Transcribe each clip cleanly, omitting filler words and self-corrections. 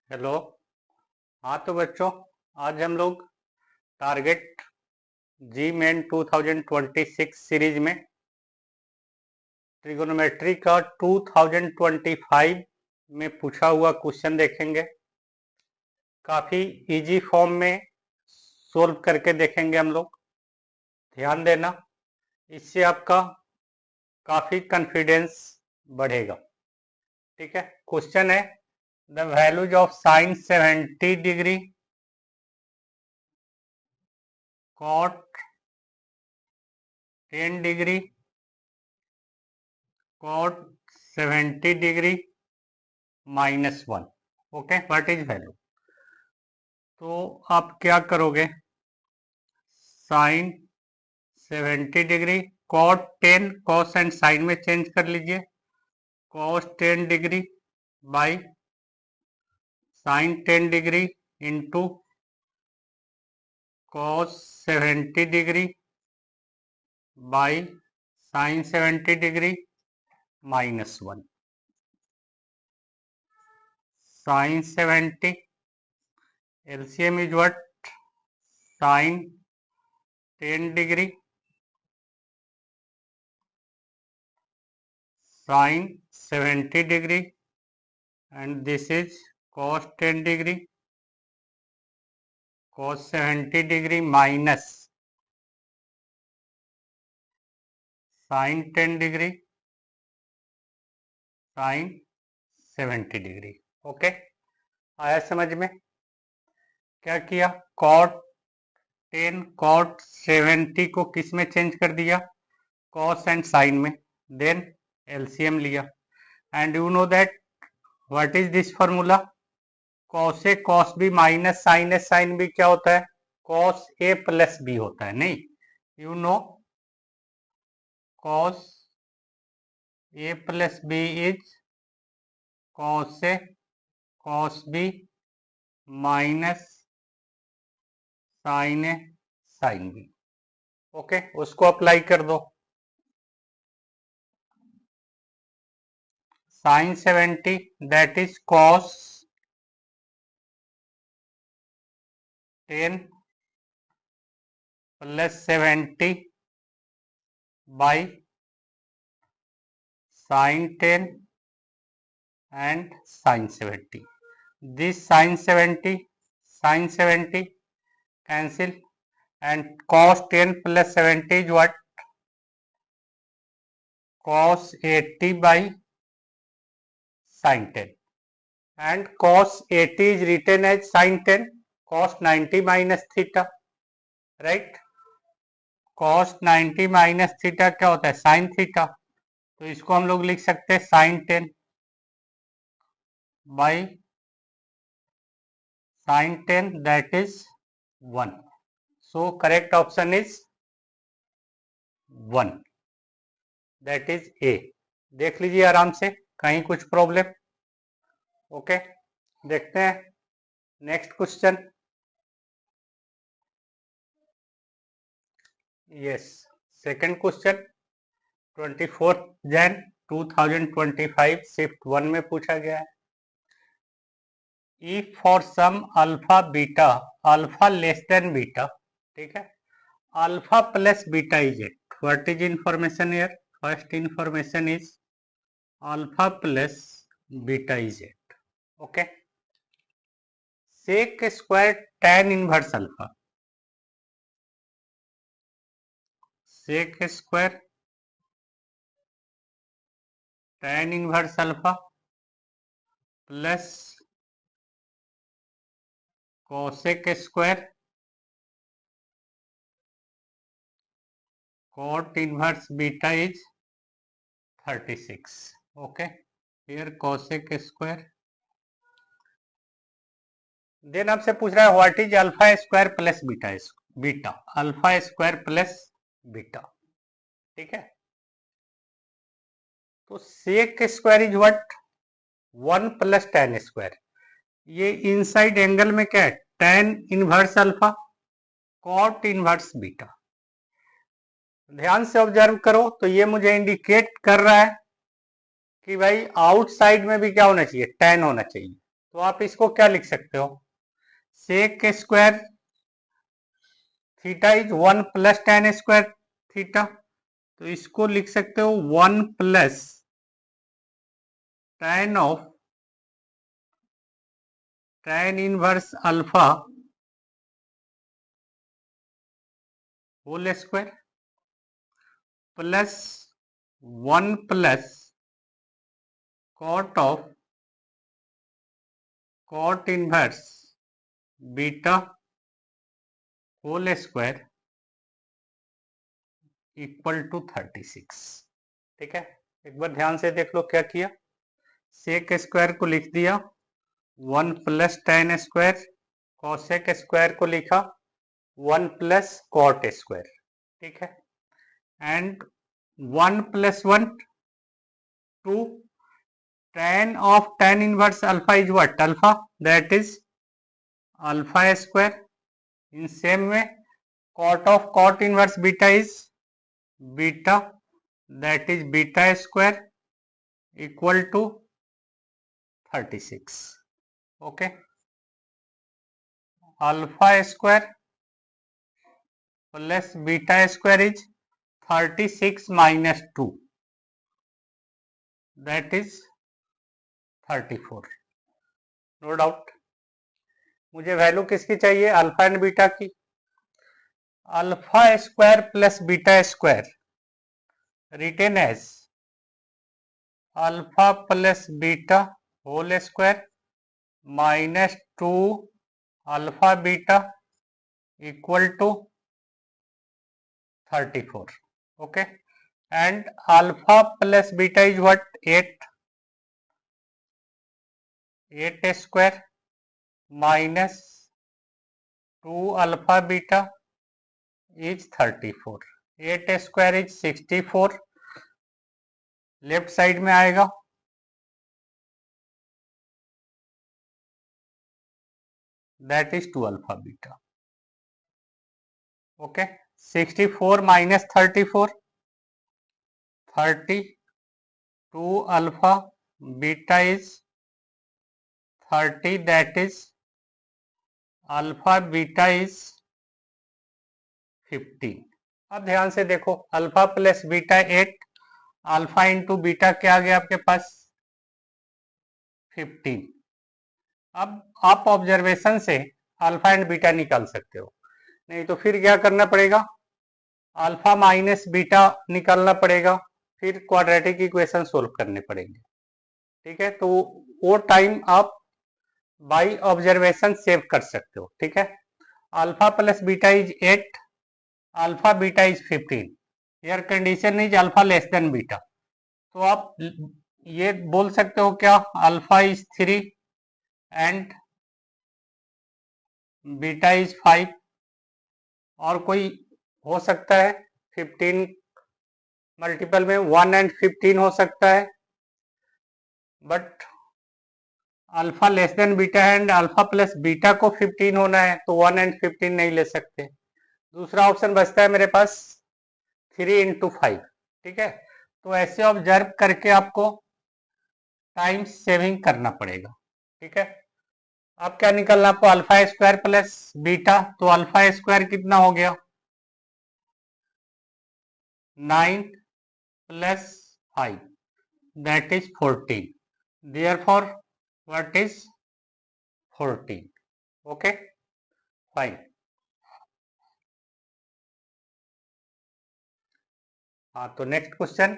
Hello. हाँ तो बच्चों, आज हम लोग टारगेट जी मेन 2026 सीरीज में ट्रिगोनोमेट्री का 2025 में पूछा हुआ क्वेश्चन देखेंगे। काफी इजी फॉर्म में सोल्व करके देखेंगे हम लोग। ध्यान देना, इससे आपका काफी कॉन्फिडेंस बढ़ेगा। ठीक है। क्वेश्चन है the values of sine 70 degree, cot 10 degree, cot 70 degree -1। Okay, what is value? तो आप क्या करोगे? Sine 70 degree, cot 10, cos and sine में चेंज कर लीजिए। cos 10 degree by sine 10 degree into cos 70 degree by sine 70 degree -1। Sine 70 LCM is what? Sine 10 degree sin 70 degree and this is cos 10 degree, cos 70 degree minus sin 10 degree sin 70 degree. Okay, आया समझ में? क्या किया? cot 10 cot 70 को किस में change कर दिया? cos एंड sin में। देन एलसीएम लिया and you know that what is this formula? cos A cos B minus sine A sine B क्या होता है? cos ए प्लस बी होता है। नहीं, you know cos a plus b is cos a cos b minus sine A sine B. Okay, उसको apply कर दो। Sine 70 that is cos 10 plus 70 by sine 10 and sin 70. This sin 70 cancel and cos 10 plus 70 is what? Cos 80 by sin 10 and cos 80 is written as sin 10, cos 90 minus theta, right? cos 90 minus theta क्या होता है? sin theta। तो इसको हम लोग लिख सकते हैं sin 10 by sin 10 that is 1। So correct option is 1, that is A। देख लीजिए आराम से, कहीं कुछ प्रॉब्लम? ओके, देखते हैं next question. Yes, second question 24 Jan 2025 shift 1 में पूछा गया है। If for some alpha beta, alpha less than beta, ठीक है, alpha plus beta is eight, what is information here? First information is alpha plus beta is eight. Okay, sec square tan inverse alpha, sec square tan inverse alpha plus cosec square cot inverse beta is 36। Okay, here cosec square. Then आपसे पूछ रहा है what is alpha square plus beta, beta alpha square plus beta. ठीक है, तो sec square is what? 1 plus tan square. ये inside angle में क्या है? tan inverse alpha cot inverse beta. ध्यान से ऑब्जर्व करो तो ये मुझे इंडिकेट कर रहा है कि भाई आउटसाइड में भी क्या होना चाहिए? tan होना चाहिए। तो आप इसको क्या लिख सकते हो, sec square theta is 1 plus tan square theta, तो इसको लिख सकते हो 1 plus tan of tan inverse alpha whole square plus 1 plus cot of cot inverse beta whole square equal to 36। ठीक है, एक बार ध्यान से देख लो क्या किया, सेक स्क्वायर को लिख दिया 1 plus tan square, cosec square को लिखा 1 प्लस कॉट स्क्वायर। ठीक है, and 1 plus 1 2, tan of tan inverse alpha is what, alpha, that is alpha square. In same way cot of cot inverse beta is beta, that is beta square equal to 36. okay, alpha square plus beta square is 36 minus 2, that is 34. No doubt, मुझे value किसकी चाहिए, alpha and beta की। Alpha square plus beta square written as alpha plus beta whole square minus 2 alpha beta equal to 34. okay, and alpha plus beta is what, 8 square minus 2 alpha beta is 34. 8 square is 64, left side में आएगा, that is 2 alpha beta. okay, 64 minus 34, 30, 2 alpha beta is 30, that is alpha beta is 15. अब ध्यान से देखो, alpha plus beta 8, alpha into beta क्या आ गया आपके पास 15. अब आप ऑब्जर्वेशन से अल्फा एंड बीटा निकाल सकते हो, नहीं तो फिर क्या करना पड़ेगा, अल्फा माइनस बीटा निकालना पड़ेगा, फिर क्वाड्रेटिक इक्वेशन सोल्व करने पड़ेंगे। ठीक है, तो वो टाइम आप बाई ऑब्जर्वेशन सेव कर सकते हो। ठीक है, alpha plus beta is 8, alpha beta is 15, here condition is alpha less than beta, तो आप ये बोल सकते हो क्या, alpha is 3 and beta is 5, और कोई हो सकता है 15 मल्टीपल में 1 एंड 15 हो सकता है, but alpha less than beta and alpha plus beta को 15 होना है, तो 1 एंड 15 नहीं ले सकते। दूसरा ऑप्शन बचता है मेरे पास 3 इंटू 5। ठीक है, तो ऐसे ऑब्जर्व करके आपको टाइम सेविंग करना पड़ेगा। ठीक है, अब क्या निकलना आपको, अल्फा स्क्वायर प्लस बीटा, तो अल्फा स्क्वायर कितना हो गया 9 plus 5, that is 14, therefore what is 14। okay, fine। हाँ, तो नेक्स्ट क्वेश्चन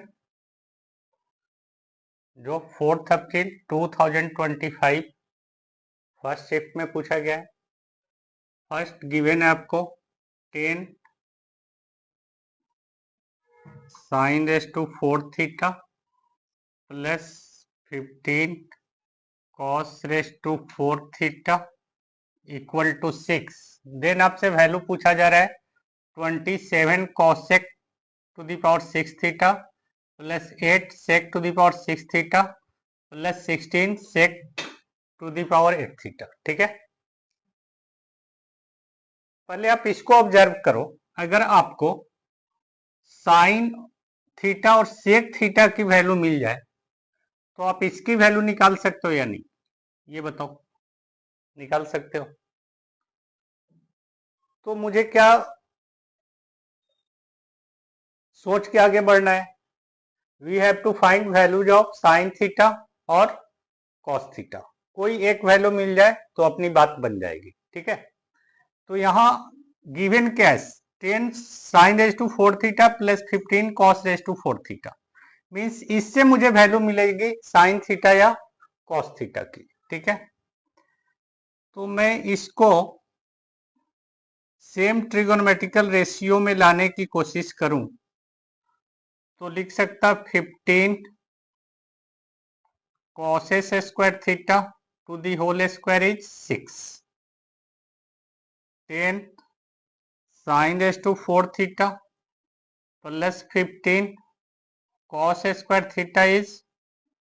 जो 4th अप्रैल 2025 फर्स्ट शिफ्ट में पूछा गया है। फर्स्ट गिवन है आपको 10 sine raise to 4 theta plus 15 cos raise to 4 theta equal to 6। Then आपसे वैल्यू पूछा जा रहा है 27 cosec to the power 6 theta plus 8 sec to the power 6 theta plus 16 sec to the power 8 theta. ठीक है, पहले आप इसको ऑब्जर्व करो, अगर आपको साइन थीटा और सेक थीटा की वैल्यू मिल जाए तो आप इसकी वैल्यू निकाल सकते हो या नहीं, ये बताओ। निकाल सकते हो। तो मुझे क्या सोच के आगे बढ़ना है, we have to find values of sine theta और कॉस थीटा। कोई एक वैल्यू मिल जाए तो अपनी बात बन जाएगी, ठीक है। तो यहाँ गिवन क्या है, 10 sine raise to 4 theta plus 15 cos raise to 4 theta, means इससे मुझे वैल्यू मिलेगी साइन थीटा या कॉस थीटा की, ठीक है। तो मैं इसको सेम ट्रिगोनोमेट्रिकल रेशियो में लाने की कोशिश करूं तो लिख सकता 15 cos s square theta to the whole square is 6, 10 sin raised to 4 theta plus 15 cos square theta is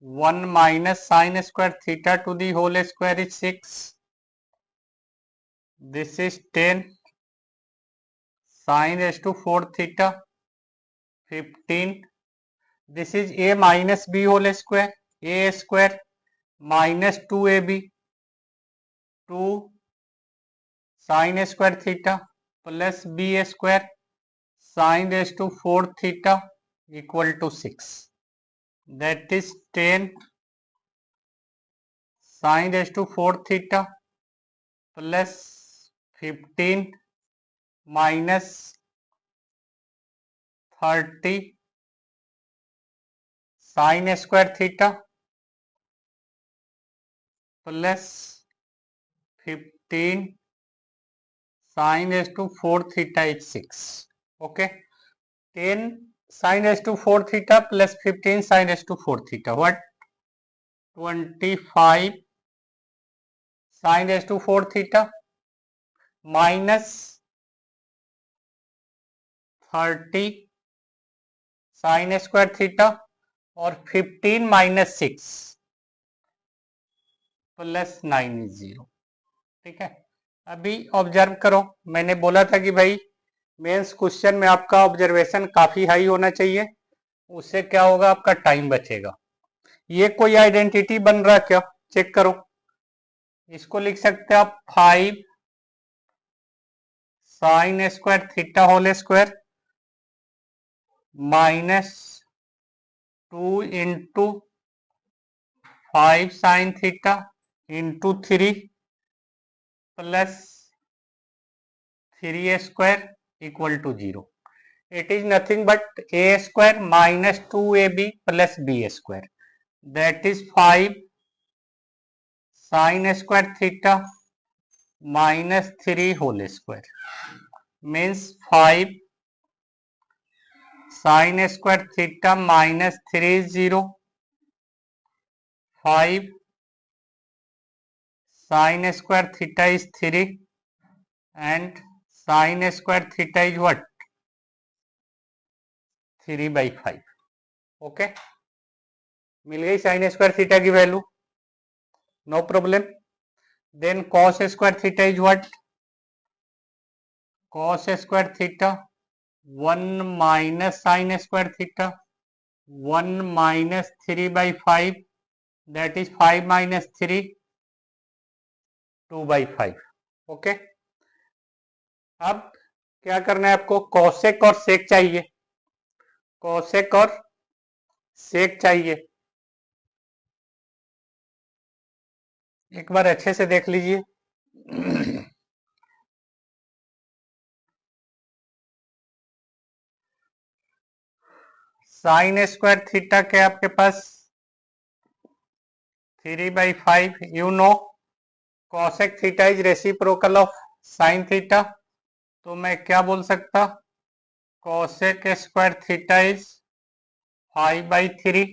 1 minus sin square theta to the whole square is 6. This is 10 sin raised to 4 theta, 15. This is a minus b whole square, a square minus 2ab, 2 sin square theta plus b square sin raised to 4 theta equal to 6. That is 10 sin raised to 4 theta plus 15 minus 30 sin square theta plus 15 sin raised to 4 theta is 6. Okay, 10 sin raised to 4 theta plus 15 sin raised to 4 theta, what? 25 sin raised to 4 theta minus 30 sin square theta और 15 minus 6 plus 9 is 0, ठीक है। अभी observe करो, मैंने बोला था कि भाई मेंस क्वेश्चन में आपका ऑब्जर्वेशन काफी हाई होना चाहिए, उससे क्या होगा, आपका टाइम बचेगा। ये कोई आइडेंटिटी बन रहा क्या, चेक करो। इसको लिख सकते हैं आप 5 sine square theta whole square minus 2 into 5 sine theta into 3 plus 3 square equal to 0. It is nothing but a square minus 2ab plus b square. That is 5 sin square theta minus 3 whole square. Means 5 sin square theta minus 3 is 0. 5 sin square theta is 3 and sin square theta is what? 3 by 5. Okay, मिल गई sine square theta की value, no problem. Then cos square theta is what? cos square theta 1 minus sine square theta 1 minus 3 by 5, that is 5 minus 3 2 by 5। Okay, अब क्या करना है आपको, cosec और सेक चाहिए, कॉसेक और सेक चाहिए। एक बार अच्छे से देख लीजिए। साइन स्क्वायर थीटा के आपके पास 3 by 5, you know cosec theta is reciprocal of sine theta, तो मैं क्या बोल सकता, cosec square theta is 5 by 3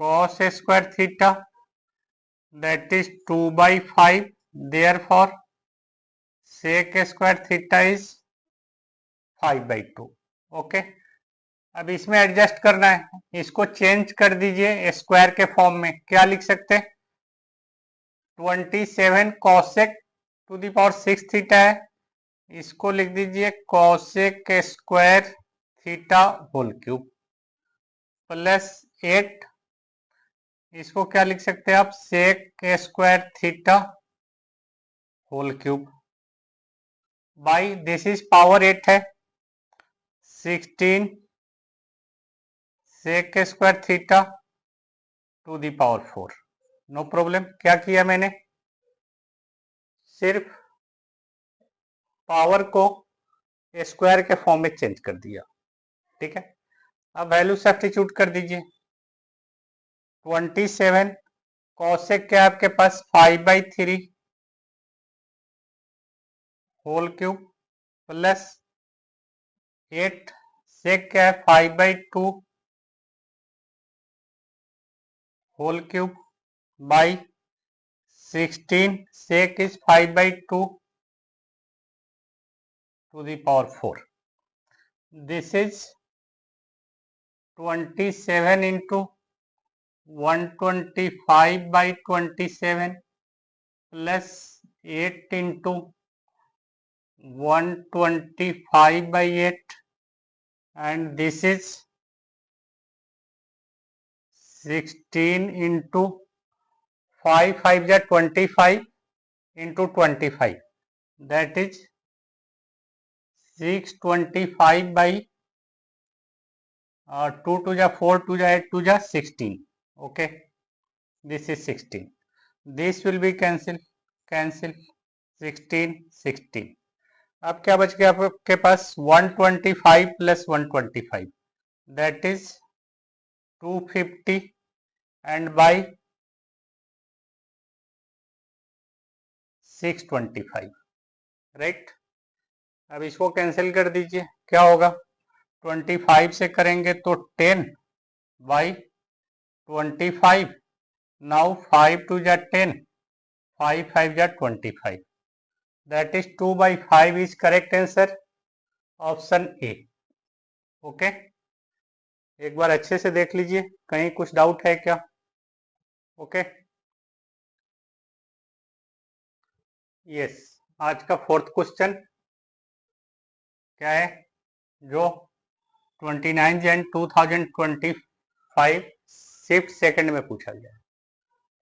cos square theta that is 2 by 5, therefore sec square theta is 5 by 2। Okay, अब इसमें adjust करना है, इसको चेंज कर दीजिए स्क्वायर के फॉर्म में, क्या लिख सकते हैं, 27 cosec to the power 6 theta है, इसको लिख दीजिए cosec square theta whole cube plus 8 इसको क्या लिख सकते हैं आप, sec square theta whole cube by, this is power 8 है, 16 sec square theta to the power 4। No problem. क्या किया मैंने, सिर्फ पावर को स्क्वायर के फॉर्म में चेंज कर दिया। ठीक है, अब वैल्यू सब्स्टिट्यूट कर दीजिए। 27 कॉसेक क्या है आपके पास, 5/3 होल क्यूब प्लस 8 सेक क्या है, 5/2 whole cube by 16 sec is 5/2 to the power 4. This is 27 into 125/27 plus 8 into 125/8, and this is 16 into 5 5 is 25 into 25, that is 625 by 2 to the 4 to the 8 to the 16. Okay, this is 16. This will be cancel 16 16. अब क्या बच गया आपके पास, 125 plus 125, that is 250 and by 625, right. अब इसको cancel कर दीजिए, क्या होगा, 25 से करेंगे तो 10 बाई 25, नाउ 5 to the 10, 5 5 जा 25, that is 2/5 is correct answer, option A. Okay, एक बार अच्छे से देख लीजिए, कहीं कुछ डाउट है क्या। ओके, यस, आज का फोर्थ क्वेश्चन क्या है, जो 29 जन 2025 शिफ्ट सेकंड में पूछा गया।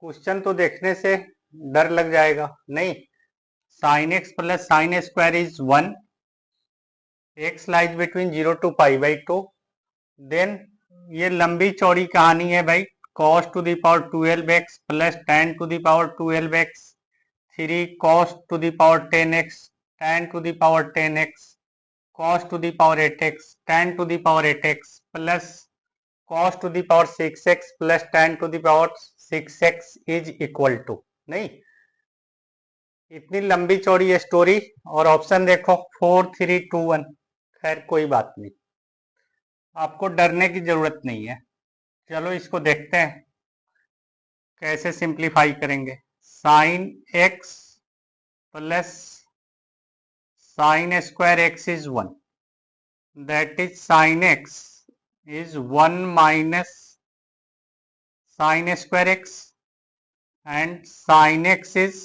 क्वेश्चन तो देखने से डर लग जाएगा, नहीं, sin x plus sin square is 1, x lies between 0 to π/2, then ये लंबी चौड़ी कहानी है भाई, cos to the power 12x plus tan to the power 12x, 3 cos to the power 10x, tan to the power 10x, cos to the power 8x, tan to the power 8x plus cos to the power 6x plus tan to the power 6x is equal to, नहीं, इतनी लंबी चौड़ी story, और option देखो 4 3 2 1। खैर कोई बात नहीं, आपको डरने की जरूरत नहीं है। चलो इसको देखते हैं कैसे सिंप्लीफाई करेंगे। Sine x plus sign square x is 1, that is sine x is 1 minus sin square x, and sin x is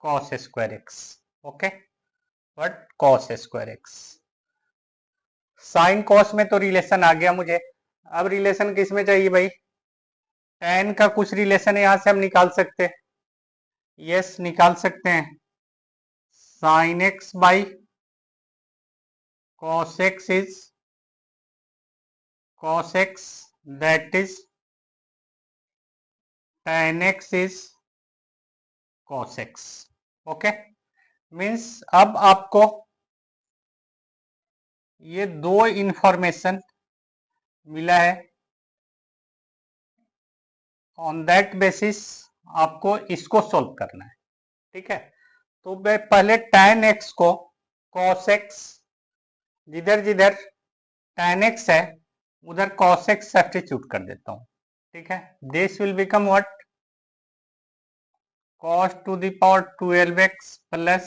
cos square x. Okay, but cos square x, sin cos में तो relation आ गया मुझे। अब relation किस में चाहिए भाई, tan का कुछ रिलेशन यहां से हम निकाल सकते हैं, यस निकाल सकते हैं, sin x by cos x is cos x, that is tan x is cos x. Okay, means अब आपको ये दो इंफॉर्मेशन मिला है, ऑन दैट बेसिस आपको इसको सोल्व करना है। ठीक है, तो मैं पहले tan x को cos x, जिधर जिधर tan x है उधर cos x सब्स्टिट्यूट कर देता हूं। ठीक है, this will become what, cos to the power 12x plus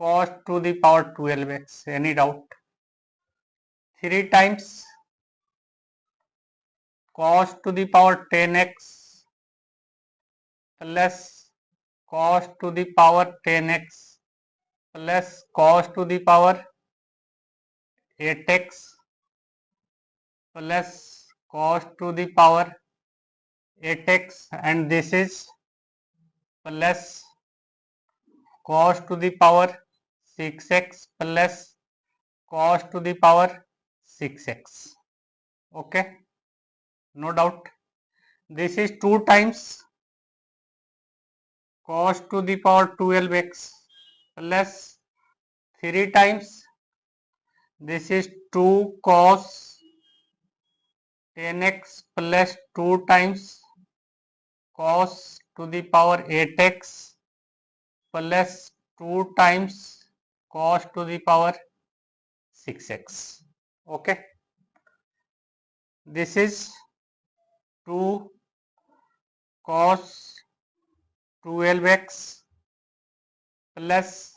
cos to the power 12x, any doubt, 3 times cos to the power 10x plus cos to the power 10x plus cos to the power 8x plus cos to the power 8x and this is plus cos to the power 6x plus cos to the power 6x. Okay, no doubt. This is 2 times cos to the power 12x plus 3 times this is 2 cos 10x plus 2 times cos to the power 8x plus 2 times cos to the power 6x. Okay, this is 2 cos 12x plus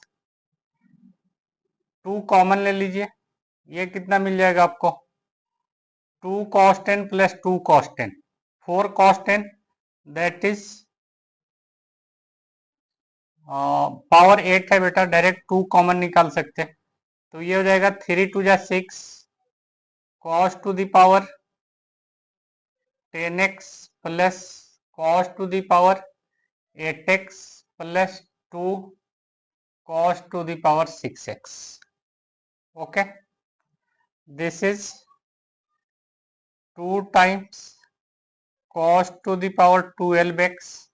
2 common ले लीजिए, ये कितना मिल जाएगा आपको 2 cos 10 plus 2 cos 10 4 cos 10 that is power 8 है बेटा, direct 2 common निकाल सकते हैं तो ये हो जाएगा 3 2 जा 6 cos to the power 10x plus cos to the power 8x plus 2 cos to the power 6x. Okay, this is 2 times cos to the power 12x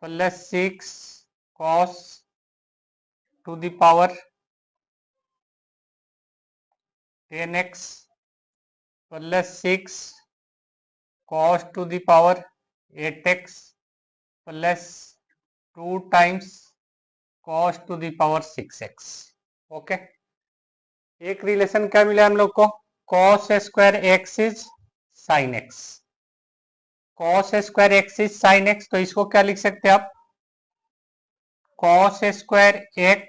plus 6 cos to the power 10x plus 6 cos to the power 8x plus 2 times cos to the power 6x. Okay, एक relation क्या मिला हम लोग को, cos square x is sin x. cos square x is sin x, तो इसको क्या लिख सकते हैं आप, cos square x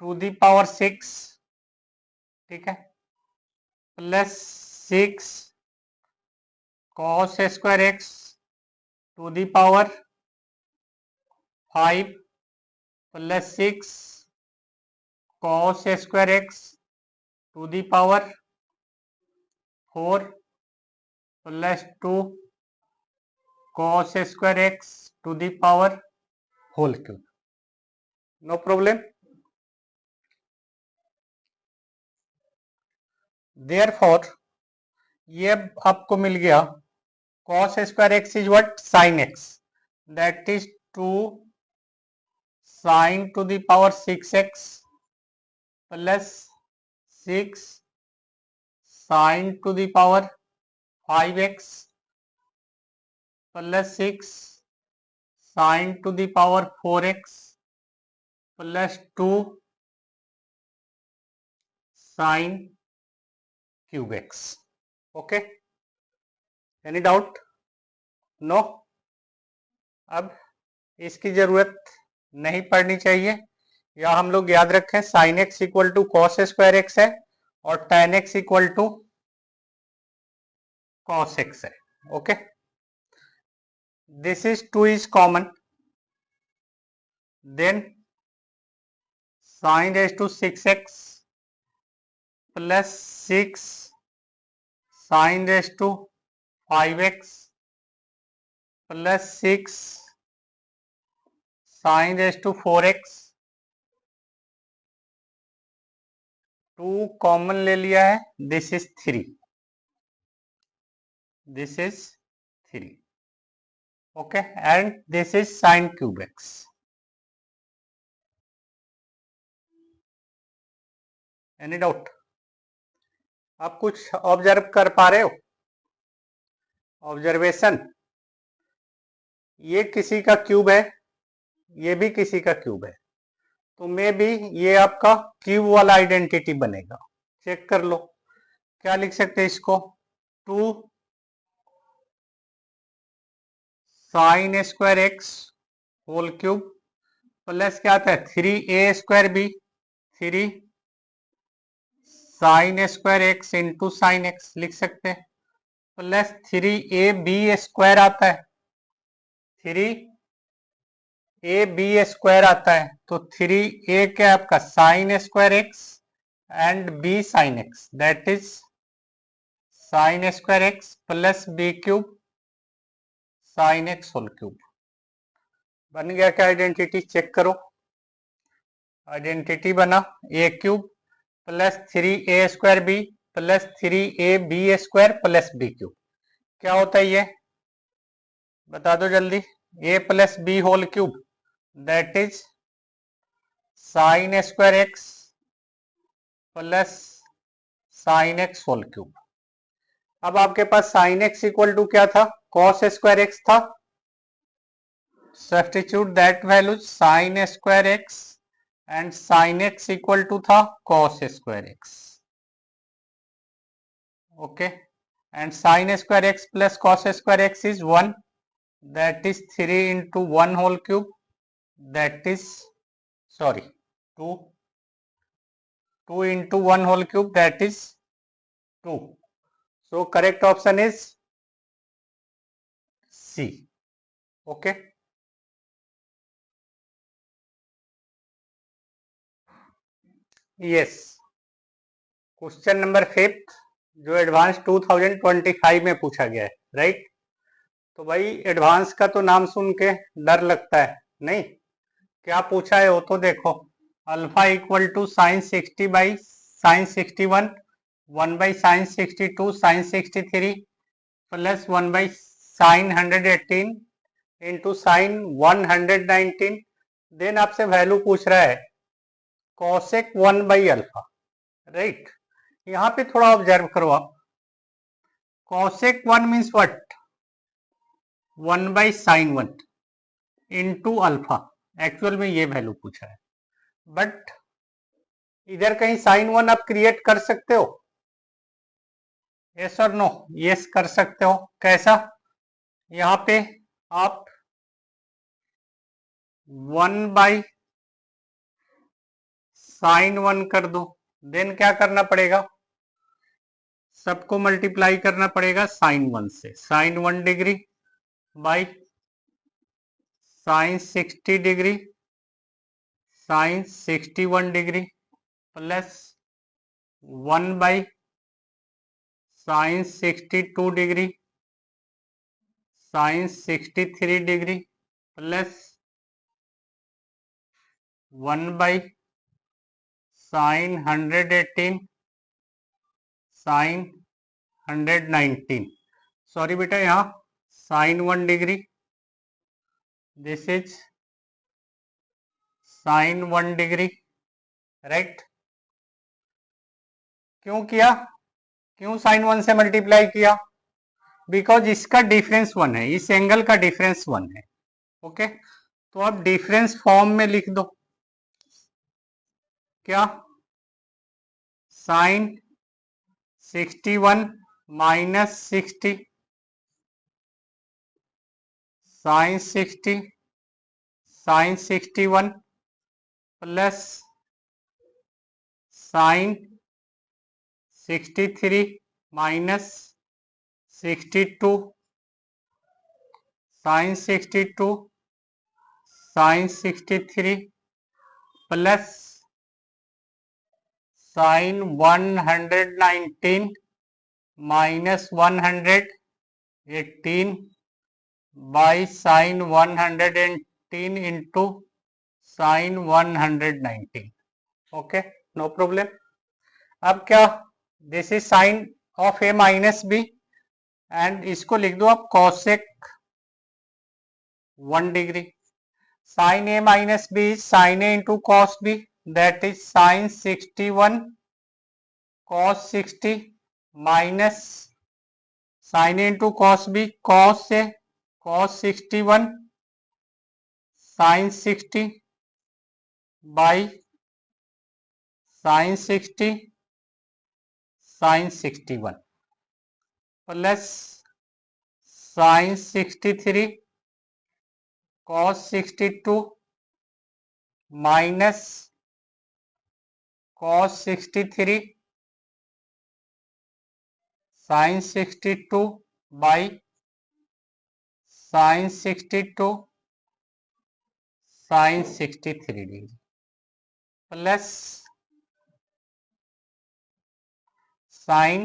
to the power 6, ठीक है, plus 6 cos square x to the power 5 plus 6 cos square x to the power 4 plus 2 cos square x to the power whole cube. No problem. Therefore ये आपको मिल गया cos square x is what, sin x, that is 2 sin to the power 6x plus 6 sin to the power 5x plus 6 sin to the power 4x plus 2 sin cube x. Okay, any doubt? No. अब इसकी जरूरत नहीं पड़नी चाहिए, या हम लोग याद रखें sin x equal to cos square x है और tan x equal to cos x है. Okay, this is 2 is common, then sin raised to 6x plus 6 sin raised to 5x plus 6 sin raised to 4x. 2 common ले लिया है, this is 3, this is 3. Okay, and this is sin cube x. Any doubt? आप कुछ observe कर पा रहे हो? Observation, ये किसी का क्यूब है, ये भी किसी का क्यूब है, तो मे बी ये आपका क्यूब वाला आइडेंटिटी बनेगा. चेक कर लो, क्या लिख सकते हैं इसको, 2 sin square x whole cube plus क्या आता है 3a square b, 3 sin square x into sine x लिख सकते हैं, प्लस 3ab स्क्वायर आता है, 3ab स्क्वायर आता है, तो 3a क्या है आपका sin square x and b sin x, that is sin square x plus b cube sin x whole cube. बन गया क्या आइडेंटिटी? चेक करो। आइडेंटिटी बना a cube plus 3a² b plus 3ab square plus b cube. क्या होता है ये? बता दो जल्दी। a plus b whole cube, that is sine square x plus sine x whole cube. अब आपके पास साइन एक्स इक्वल टू क्या था? कॉस स्क्वायर एक्स था। Substitute that value sine square x and sine x equal to था cos square x. Okay, and sign square x plus cos square x is 1, that is 3 into 1 whole cube, that is sorry 2 into 1 whole cube, that is 2. So correct option is C. Okay, yes, question number 5 जो advance 2025 में पूछा गया है, right. तो भाई advance का तो नाम सुन के डर लगता है, नहीं? क्या पूछा है वो तो देखो। Alpha equal to sine 60 by sine 61, 1 by sine 62 sine 63 plus 1 by sine 118 into sine 119। Then आपसे वैल्यू पूछ रहा है कॉसेक 1 बाई अल्फा, राइट। यहाँ पे थोड़ा ऑब्जर्व करो आप। Cosec 1 means what? 1 by sign 1 into alpha. Actual में ये वैल्यू पूछा है, बट इधर कहीं साइन 1 आप क्रिएट कर सकते हो? यस और नो? यस कर सकते हो। कैसा? यहाँ पे आप 1 बाई साइन 1 कर दो, देन क्या करना पड़ेगा? सबको मल्टीप्लाई करना पड़ेगा साइन 1 से। Sine 1 degree by sine 60 degree sine 61 degree plus 1 by sine 62 degree sine 63 degree plus 1 by sine 118 sine 119। Sorry बेटा, यहाँ sine 1 degree, this is sine 1 degree, right. क्यों किया? क्यों साइन 1 से मल्टीप्लाई किया? बिकॉज इसका डिफरेंस 1 है, इस एंगल का डिफरेंस 1 है। ओके, तो आप डिफरेंस फॉर्म में लिख दो। क्या? Sine 61 minus 60 sine 60 sine 61 plus sine 63 minus 62 sine 62 sine 63 plus sine 119 minus 118 by sine 118 into sine 119। Okay, no problem. अब क्या? This is sine of a minus b and इसको लिख दो आप cosec 1 degree. Sine a minus b is sine a into cos b, that is sine 61 cos 60 minus sine a into cos b, cos से cos 61 sine 60 by sine 60 sine 61 plus sine 63 cos 62 minus cos 63 sine 62 by sine 62 sine 63 degree plus sine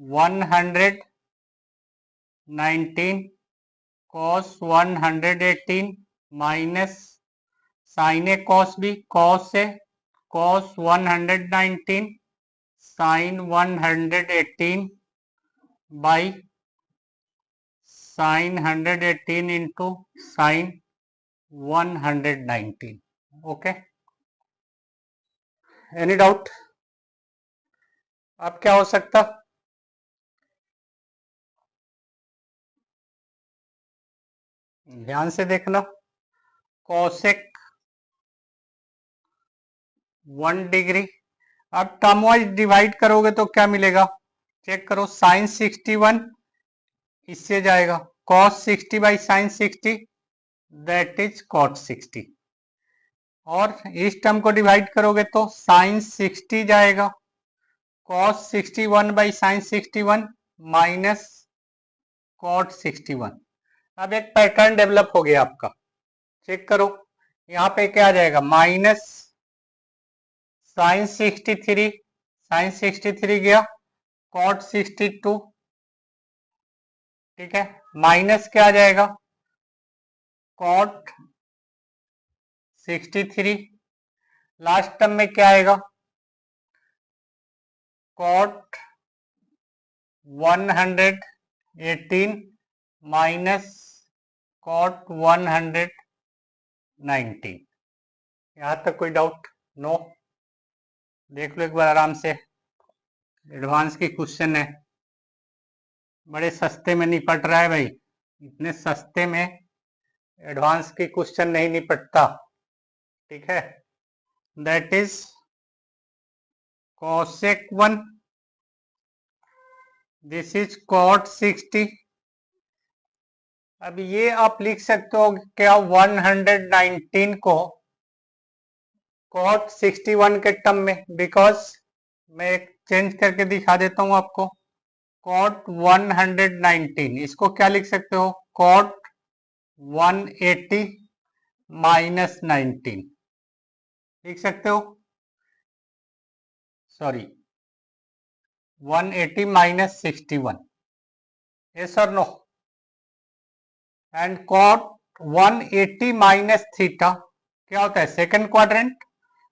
119 cos 118 minus sine a cos b, cos a cos 119 sine 118 by sine 118 into sine 119. Okay, any doubt? अब क्या हो सकता? ध्यान से देखना, cosec 1 degree, अब term wise divide करोगे तो क्या मिलेगा? चेक करो, साइन 61 इससे जाएगा, cos 60 by sine 60 that is cot 60, और इस टर्म को डिवाइड करोगे तो साइन 60 जाएगा, cos 61 by sine 61 minus cot 61. अब एक पैटर्न डेवलप हो गया आपका, चेक करो, यहाँ पे क्या आ जाएगा? माइनस साइन 63, साइन 63 गया, कॉट 62, ठीक है, माइनस क्या आ जाएगा? कॉट 63, लास्ट टर्म में क्या आएगा? Cot 118 minus cot 119. यहां तक कोई डाउट? नो? देख लो एक बार आराम से, एडवांस की क्वेश्चन है, बड़े सस्ते में निपट रहा है भाई, इतने सस्ते में एडवांस की क्वेश्चन नहीं निपटता, ठीक है. That is cosec 1, this is cot 60. अब ये आप लिख सकते हो क्या? 119 को कॉट 61 के टर्म में, बिकॉज मैं एक चेंज करके दिखा देता हूं आपको, कॉट 119 इसको क्या लिख सकते हो? कॉट 180 माइनस 19 लिख सकते हो, सॉरी 180 माइनस 61, यस और no? And cot 180 minus theta क्या होता है? Second quadrant,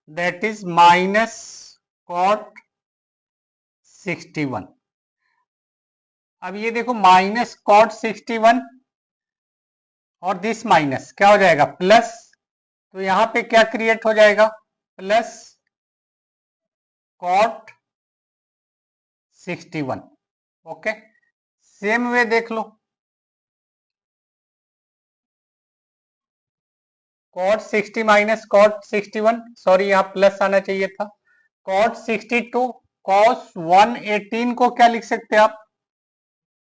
that is minus cot 61. अब ये देखो, माइनस कॉट 61 और दिस माइनस क्या हो जाएगा? प्लस, तो यहां पे क्या क्रिएट हो जाएगा? Plus cot 61. Okay, same way देख लो, कॉट 60 माइनस कॉट 61, सॉरी यहाँ प्लस आना चाहिए था, कॉट 62 कॉस 118 को क्या लिख सकते हैं आप?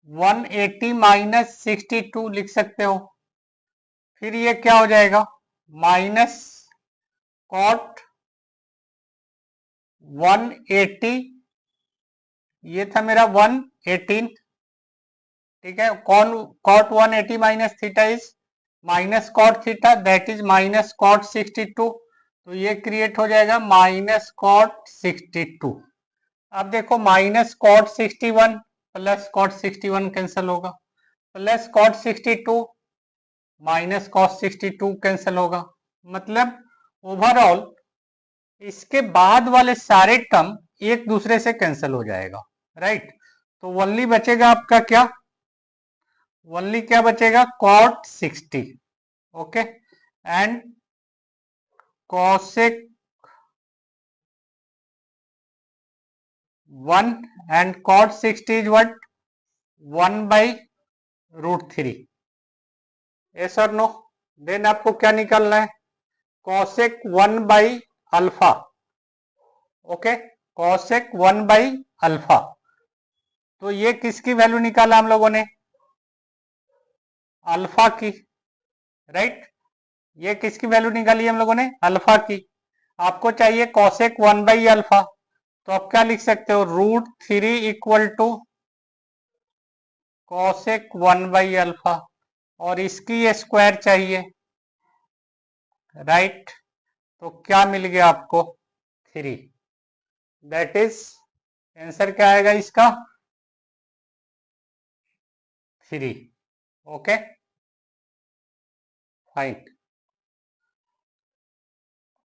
180 माइनस 62 लिख सकते हो. फिर ये क्या हो जाएगा? माइनस कॉट 180, ये था मेरा 118, ठीक है, कॉन cot 180 minus theta is minus cot theta, that is minus cot 62, तो ये क्रिएट हो जाएगा माइनस कॉट 62. अब देखो, minus cot 61 plus cot 61 cancel होगा, plus cot 62 minus cos 62 cancel होगा, मतलब ओवरऑल इसके बाद वाले सारे टर्म एक दूसरे से कैंसिल हो जाएगा, राइट. तो ओनली बचेगा आपका क्या? ओनली क्या बचेगा? Cot 60, okay, and cosec 1 and cot 60 is what? 1 by root 3, yes और नो? देन आपको क्या निकालना है? Cosec 1 by alpha, okay, cosec 1 by alpha. तो ये किसकी वैल्यू निकाला हम लोगों ने? अल्फा की, राइट. ये किसकी वैल्यू निकाली हम लोगों ने? अल्फा की. आपको चाहिए कॉसेक 1 बाई अल्फा, तो आप क्या लिख सकते हो? Root 3 equal to cosec 1 by alpha, और इसकी स्क्वायर चाहिए, राइट. तो क्या मिल गया आपको? 3, दैट इज आंसर क्या आएगा इसका? 3। Okay fine.